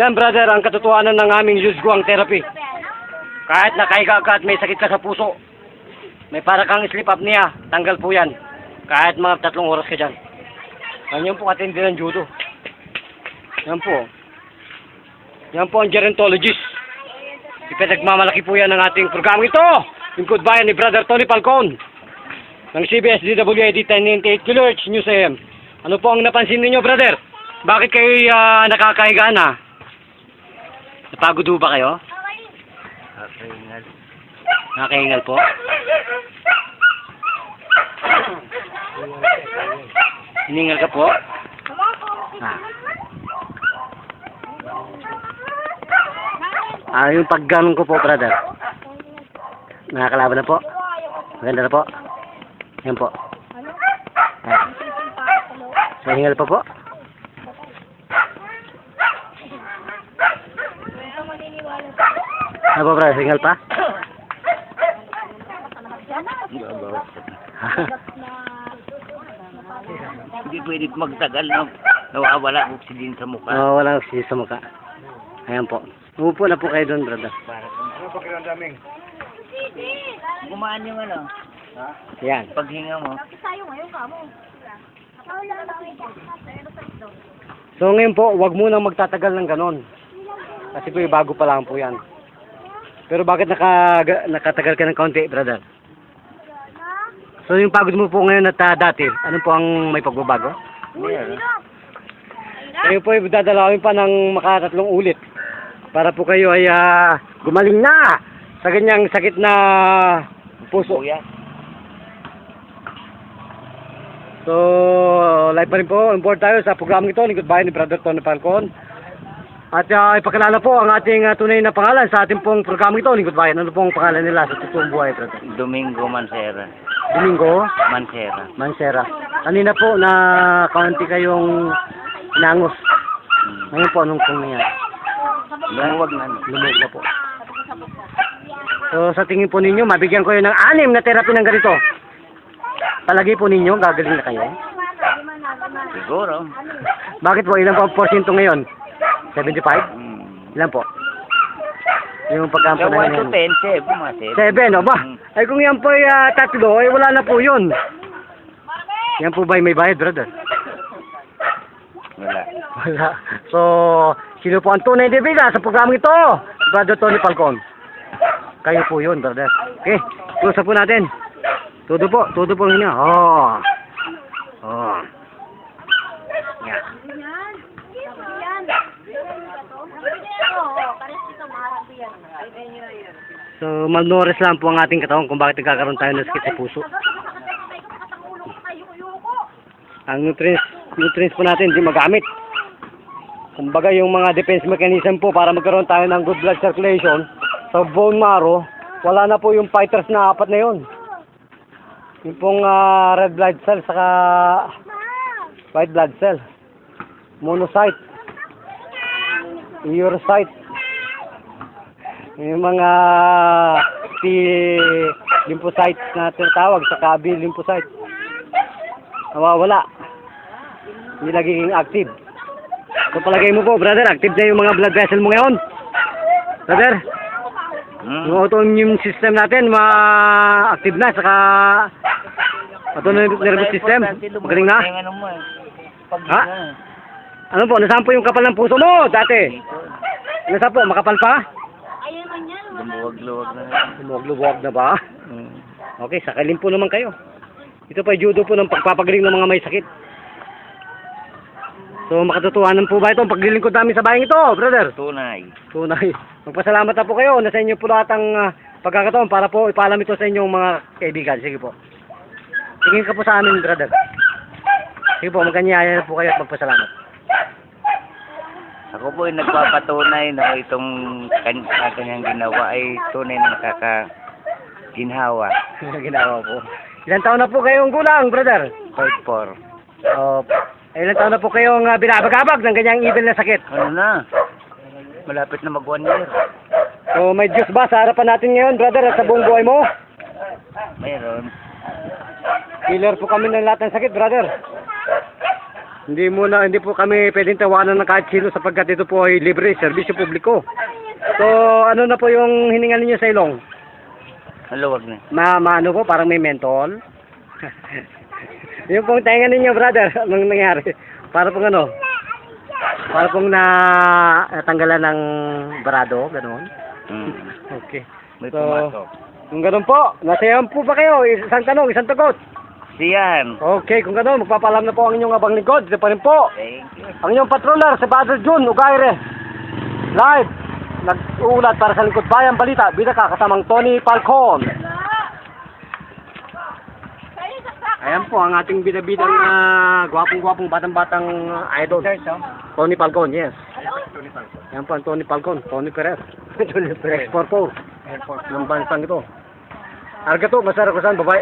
Yan brother, ang katotohanan ng aming Yuzguang therapy. Kahit nakahiga ka at may sakit ka sa puso, may para kang sleep apnea, tanggal po yan. Kahit mga 3 oras ka dyan. Yan po katindi ng judo. Yan po. Yan po ang gerontologist. Ipinagmamalaki po yan ng ating programa ito. Lingkod bayan ni Brother Tony Falcon ng CBS DWAD 1098 kHz News AM. Ano po ang napansin ninyo, brother? Bakit kayo nakakahiga na? Napagod ba kayo? Nakahingal. Nakahingal po? Hiningal ka po? Yung pagganon ko po, brother. Nakakalaban na po. Maganda na po. Yan po. Nahingal pa po. Ano po, brother? Hingal pa? Hindi pwede magtagal na nawawala oxygen sa mukha. Oo, walang oxygen sa mukha. Ayan po. Umupo na po kayo doon, brother. Ano pagkilang daming? Gumaan yung ano? Ha? Yan. Paghinga mo. So ngayon po, wag munang magtatagal ng ganon. Kasi po bago pa lang po yan. Pero bakit nakatagal ka ng kaunti, brother? So yung pagod mo po ngayon at dati, ano po ang may pagbabago? Yeah. Kayo po ay dadalawin pa ng makatatlong ulit. Para po kayo ay gumaling na sa ganyang sakit na puso. Kuya. So, live pa rin po. Import tayo sa programang ito. Lingkod bayan ni Brother Tony Falcon. At ipakilala po ang ating tunay na pangalan sa ating pong programang ito. Lingkod bayan. Ano pong pangalan nila sa totoong buhay, brother? Domingo Mancera. Domingo Mancera. Mancera. Kanina po na kaunti kayong nangos. Ngayon po, anong pong nangyari? Lumuwag na. Lumuwag na po. So, sa tingin po ninyo, mabigyan ko yun ng 6 na therapy ng ganito. Palagi po ninyo, gagaling na kayo. Siguro. Bakit po? Ilan po ang porsyento ngayon? 75? Ilan po? Yung pagkampo Sa na 1 to 10, 7. 7, o ba? Ay kung yan po ay 3, ay wala na po yun. Yan po ba may bayad, brother? Wala. Wala. So, sino po ang tunay na ibiga sa programang ito? Brother Tony Falcon. Kayo po yun, brother. Okay, close po natin. Todo po niya. Oh. Oh. Yeah. So, malnourished lang po ang ating katawan kung bakit nagkakaroon tayo ng sakit sa puso. Ang nutrients po natin hindi magamit. Kumbaga yung mga defense mechanism po para magkaroon tayo ng good blood circulation sa bone marrow, wala na po yung fighters na 4 na yun. Yung pong red blood cell saka white blood cell, monocyte, erythrocyte, yung mga T lymphocytes na tinatawag saka B lymphocyte, nawawala, hindi nagiging active. So palagay mo po, brother, active na yung mga blood vessel mo ngayon, brother. Yung autoimmune system natin ma-active na, saka autonomic nervous system magaling na. Ha? Ano po, nasaan po yung kapal ng puso mo dati? Nasaan po, makapal pa? Lumuwag-luwag na. Lumuwag na ba? Okay, sakalin po naman kayo. Ito pa judo po ng pagpapagaling ng mga may sakit. So makatotohanan po ba ito ang paglilingkod namin sa bayan ito, brother? Tunay. Tunay. Magpasalamat na po kayo na sa inyo po lahat ang pagkakataon para po ipaalam ito sa inyong mga kaibigan. Sige po. Tingin ka po sa amin, brother. Sige po, magkanyaya po kayo at magpasalamat. Ako po ay nagpapatunay na itong kanyang ginawa ay tunay na nakakaginhawa. Ginawa po. Ilan taon na po kayong gulang, brother? 4. Ilan taon na po kayong binabagabag ng ganyang evil na sakit? Ano na? Malapit na mag 1 year. So may Diyos ba sa harapan natin ngayon, brother, at sa buong buhay mo? Mayroon. Healer po kami ng lahat ng sakit, brother. Hindi po kami pwedeng tawanan ng kahit sino sapagkat ito po ay libre, serbisyo publiko. So, ano na po yung hininga ninyo sa ilong? Maluwag na. Maano po, parang may mentol. Yung pong tainga ninyo, brother, anong nangyari? Para pong ano? Para pong natanggalan ng barado, gano'n? Hmm. Okay. May So, pumasok. kung gano'n po, nasayahan po ba kayo? Isang tanong, isang tagot. Siyan. Okay, kung gano'n, magpapalam na po ang inyong abang lingkod. Dito pa rin po. Thank you. Ang inyong patroller, si Padre Jun Ugaire. Live. Nag-uulat para sa Lingkod Bayan Balita. Bida ka, kasamang Tony Falcon. Ayan po ang ating bida-bidang gwapong-gwapong batang-batang idol. Tony Falcon, yes. Ayan po ang Tony Falcon. Tony Perez. Tony Perez. Exporter. Ng bansang ito. Arga to, masarap ko saan, babae.